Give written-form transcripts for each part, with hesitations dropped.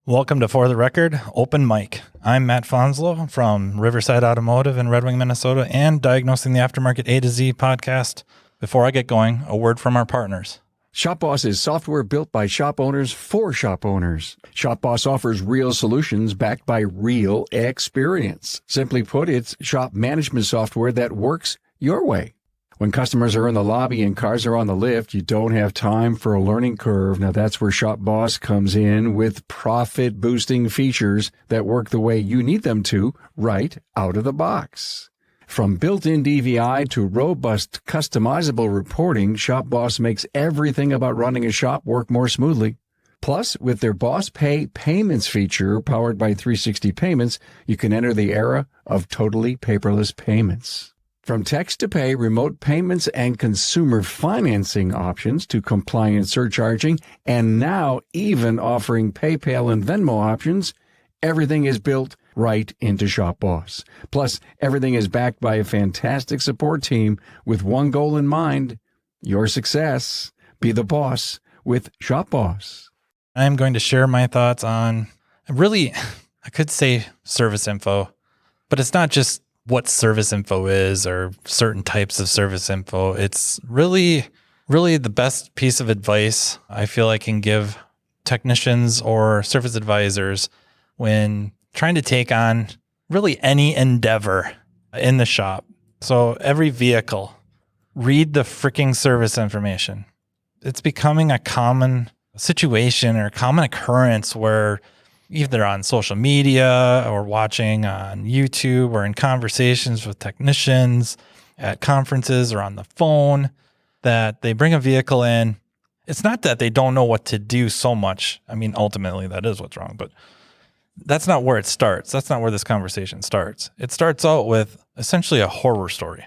Welcome to For the Record, Open Mic. I'm Matt Fanslow from Riverside Automotive in Red Wing, Minnesota, and Diagnosing the Aftermarket A to Z podcast. Before I get going, a word from our partners. ShopBoss is software built by shop owners for shop owners. ShopBoss offers real solutions backed by real experience. Simply put, it's shop management software that works your way. When customers are in the lobby and cars are on the lift, you don't have time for a learning curve. Now that's where ShopBoss comes in with profit-boosting features that work the way you need them to right out of the box. From built-in DVI to robust customizable reporting, ShopBoss makes everything about running a shop work more smoothly. Plus, with their Boss Pay payments feature powered by 360 Payments, you can enter the era of totally paperless payments. From text-to-pay, remote payments, and consumer financing options to compliant surcharging, and now even offering PayPal and Venmo options, everything is built right into ShopBoss. Plus, everything is backed by a fantastic support team with one goal in mind: your success. Be the boss with ShopBoss. I'm going to share my thoughts on, I could say service info, but it's not just what service info is or certain types of service info. It's really the best piece of advice I feel I can give technicians or service advisors when trying to take on really any endeavor in the shop. So every vehicle, read the freaking service information. It's becoming a common situation or common occurrence where either on social media or watching on YouTube or in conversations with technicians at conferences or on the phone, that they bring a vehicle in. It's not that they don't know what to do so much. I mean, ultimately that is what's wrong, but that's not where it starts. That's not where this conversation starts. It starts out with essentially a horror story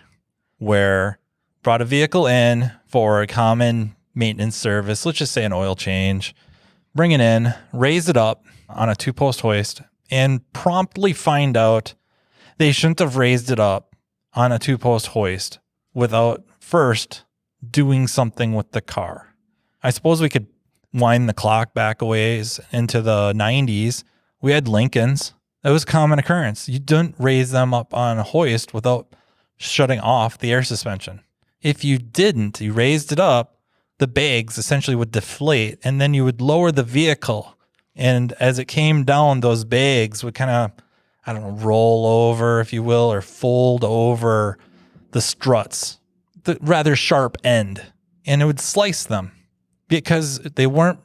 where brought a vehicle in for a common maintenance service, let's just say an oil change, bring it in, raise it up on a 2-post hoist, and promptly find out they shouldn't have raised it up on a 2-post hoist without first doing something with the car. I suppose we could wind the clock back a ways into the 90s. We had Lincolns. That was a common occurrence. You didn't raise them up on a hoist without shutting off the air suspension. If you didn't, you raised it up, the bags essentially would deflate, and then you would lower the vehicle. And as it came down, those bags would kind of, roll over, if you will, or fold over the struts, the rather sharp end, and it would slice them because they weren't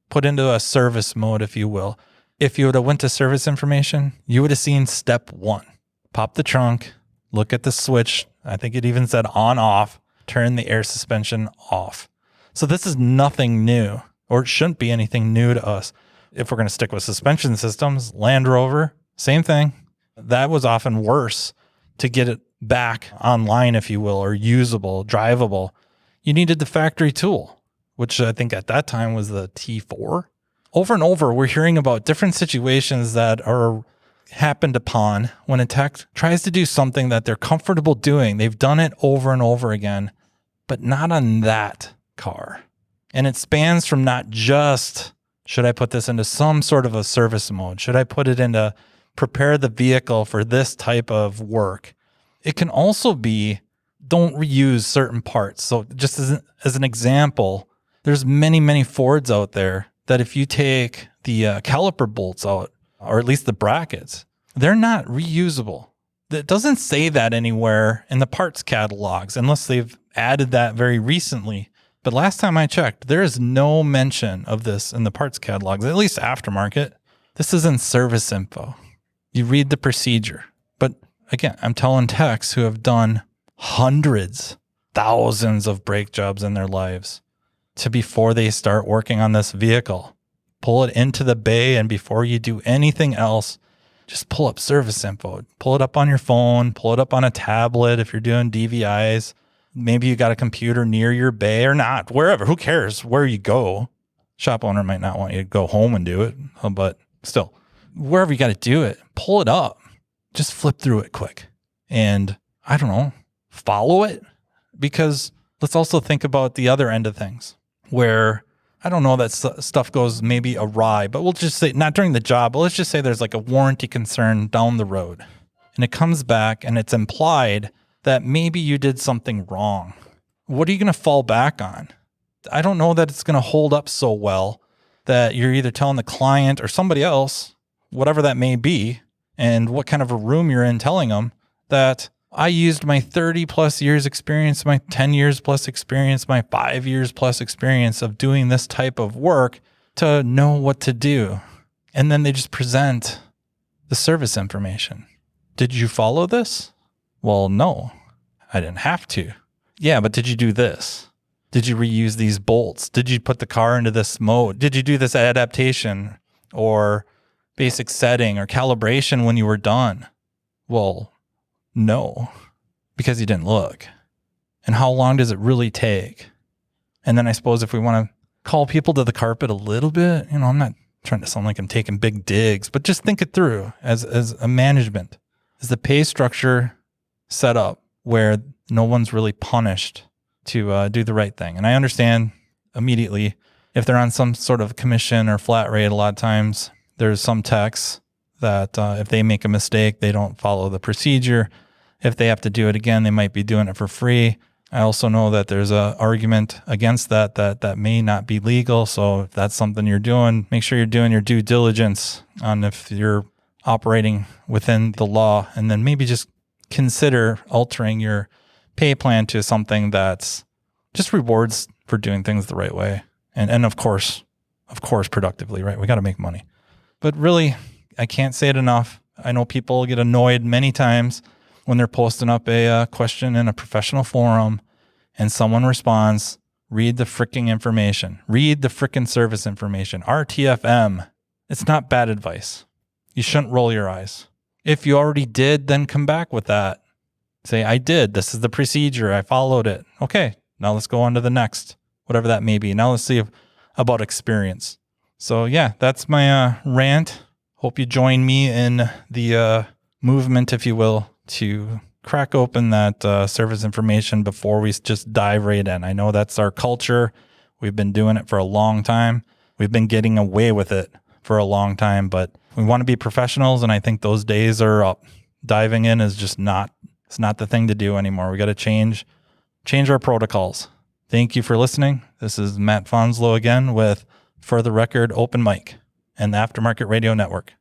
put into a service mode, if you will. If you would have went to service information, you would have seen step 1. Pop the trunk, look at the switch. I think it even said on off, turn the air suspension off. So this is nothing new, or it shouldn't be anything new to us. If we're going to stick with suspension systems, Land Rover, same thing. That was often worse to get it back online, if you will, or usable, drivable. You needed the factory tool, which I think at that time was the T4. Over and over, we're hearing about different situations that are happened upon when a tech tries to do something that they're comfortable doing. They've done it over and over again, but not on that car. And it spans from not just, should I put this into some sort of a service mode? Should I put it into prepare the vehicle for this type of work? It can also be, don't reuse certain parts. So just as an example, there's many Fords out there that if you take the caliper bolts out, or at least the brackets, they're not reusable. It doesn't say that anywhere in the parts catalogs, unless they've added that very recently. But last time I checked, there is no mention of this in the parts catalogs, at least aftermarket. This is in service info. You read the procedure. But again, I'm telling techs who have done hundreds, thousands of brake jobs in their lives to, before they start working on this vehicle, pull it into the bay, and before you do anything else, just pull up service info. Pull it up on your phone, pull it up on a tablet if you're doing DVIs. Maybe you got a computer near your bay or not, wherever, who cares where you go. Shop owner might not want you to go home and do it, but still, wherever you got to do it, pull it up, just flip through it quick. And I don't know, follow it, because let's also think about the other end of things where I don't know that stuff goes maybe awry, but we'll just say not during the job, but let's just say there's like a warranty concern down the road and it comes back and it's implied that maybe you did something wrong. What are you going to fall back on? I don't know that it's going to hold up so well that you're either telling the client or somebody else, whatever that may be, and what kind of a room you're in, telling them that I used my 30 plus years experience, my 10 years plus experience, my 5 years plus experience of doing this type of work to know what to do. And then they just present the service information. Did you follow this? Well, no, I didn't have to. Yeah, but did you do this? Did you reuse these bolts? Did you put the car into this mode? Did you do this adaptation or basic setting or calibration when you were done? Well, no, because you didn't look. And how long does it really take? And then I suppose if we want to call people to the carpet a little bit, I'm not trying to sound like I'm taking big digs, but just think it through as a management. Is the pay structure set up where no one's really punished to do the right thing? And I understand immediately if they're on some sort of commission or flat rate, a lot of times there's some techs that if they make a mistake, they don't follow the procedure. If they have to do it again, they might be doing it for free. I also know that there's an argument against that may not be legal. So if that's something you're doing, make sure you're doing your due diligence on if you're operating within the law, and then maybe just consider altering your pay plan to something that's just rewards for doing things the right way. And of course, productively, right? We got to make money. But really, I can't say it enough. I know people get annoyed many times when they're posting up a question in a professional forum and someone responds, read the freaking information. Read the freaking service information. RTFM. It's not bad advice. You shouldn't roll your eyes. If you already did, then come back with that. Say, I did. This is the procedure. I followed it. Okay, now let's go on to the next, whatever that may be. Now let's see about experience. So yeah, that's my rant. Hope you join me in the movement, if you will, to crack open that service information before we just dive right in. I know that's our culture. We've been doing it for a long time. We've been getting away with it for a long time, but we want to be professionals, and I think those days are up. Diving in is just it's not the thing to do anymore. We got to change our protocols. Thank you for listening. This is Matt Fanslow again with For the Record Open Mic and the Aftermarket Radio Network.